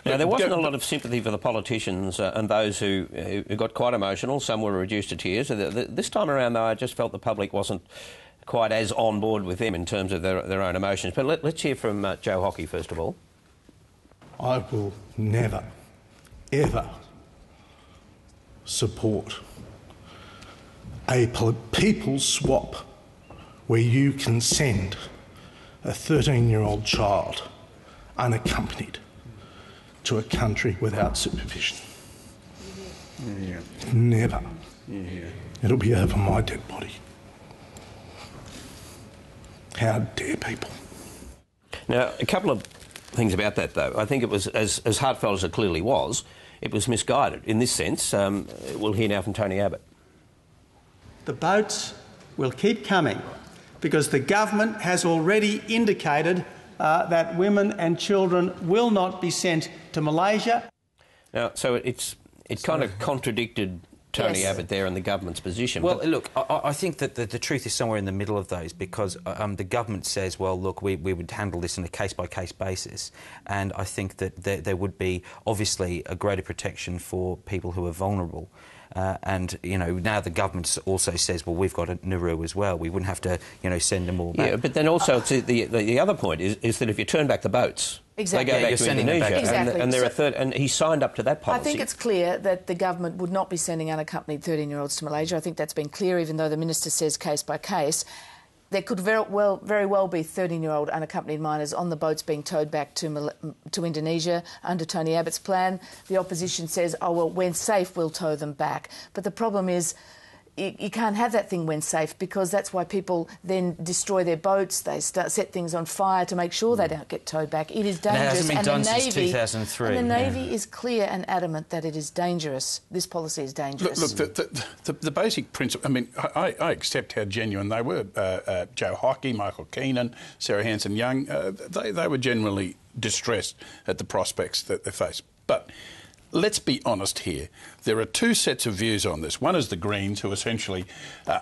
Now, there wasn't a lot of sympathy for the politicians and those who got quite emotional. Some were reduced to tears. This time around, though, I just felt the public wasn't quite as on board with them in terms of their own emotions. But let's hear from Joe Hockey, first of all. I will never, ever support a people swap where you can send a 13-year-old child unaccompanied to a country without supervision. Yeah. Never. Yeah. It'll be over my dead body. How dare people? Now, a couple of things about that, though. I think it was, as heartfelt as it clearly was, it was misguided. In this sense, we'll hear now from Tony Abbott. The boats will keep coming because the government has already indicated that women and children will not be sent to Malaysia. Now, so it kind of contradicted Tony Abbott there and the government's position. Well, look, I think that the truth is somewhere in the middle of those, because the government says, well, look, we would handle this on a case-by-case basis, and I think that there would be, obviously, a greater protection for people who are vulnerable. And, you know, now the government also says, well, we've got a Nauru as well. We wouldn't have to, you know, send them all back. Yeah, but then also the other point is that if you turn back the boats, exactly. they go back to Indonesia. Exactly. And they're a third, and he signed up to that policy. I think it's clear that the government would not be sending unaccompanied 13-year-olds to Malaysia. I think that's been clear, even though the minister says case by case. There could very well be 13-year-old unaccompanied minors on the boats being towed back to Indonesia under Tony Abbott's plan. The opposition says, oh, well, when safe, we'll tow them back. But the problem is you can't have that thing when safe, because that's why people then destroy their boats. They set things on fire to make sure they don't get towed back. It is dangerous. It hasn't been done since 2003. And the Navy is clear and adamant that it is dangerous. This policy is dangerous. Look, the basic principle, I mean, I accept how genuine they were. Joe Hockey, Michael Keenan, Sarah Hanson-Young, they were genuinely distressed at the prospects that they face. But let's be honest here. There are two sets of views on this. One is the Greens, who essentially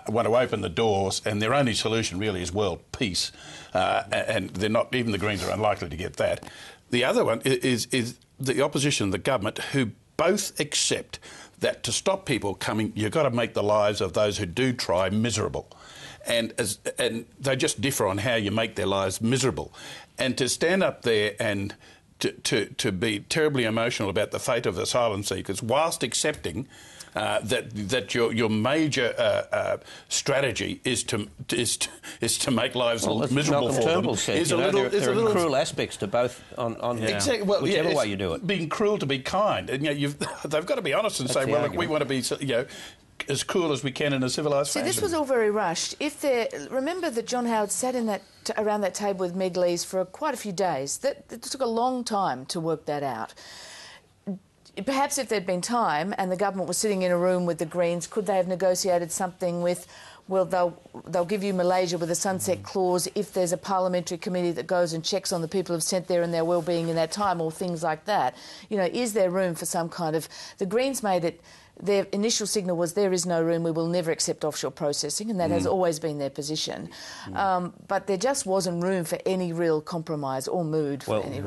want to open the doors, and their only solution really is world peace. And they're not, even the Greens are unlikely to get that. The other one is the opposition, the government, who both accept that to stop people coming, you've got to make the lives of those who do try miserable. And they just differ on how you make their lives miserable. And to stand up there and to be terribly emotional about the fate of asylum seekers, whilst accepting that your major strategy is to make lives miserable for them. There are cruel aspects to both on exactly. Well, whichever way you do it. Being cruel to be kind, and they've got to be honest and say, well, look, we want to be, as cool as we can in a civilised fashion. See, this was all very rushed. Remember that John Howard sat in around that table with Meg Lees for quite a few days. It took a long time to work that out. Perhaps if there'd been time and the government was sitting in a room with the Greens, could they have negotiated something with, well, they'll give you Malaysia with a sunset clause if there's a parliamentary committee that goes and checks on the people who've sent there and their well-being in that time, or things like that. You know, is there room for some kind of... The Greens made it... Their initial signal was there is no room, we will never accept offshore processing, and that has always been their position. But there just wasn't room for any real compromise or mood for any real...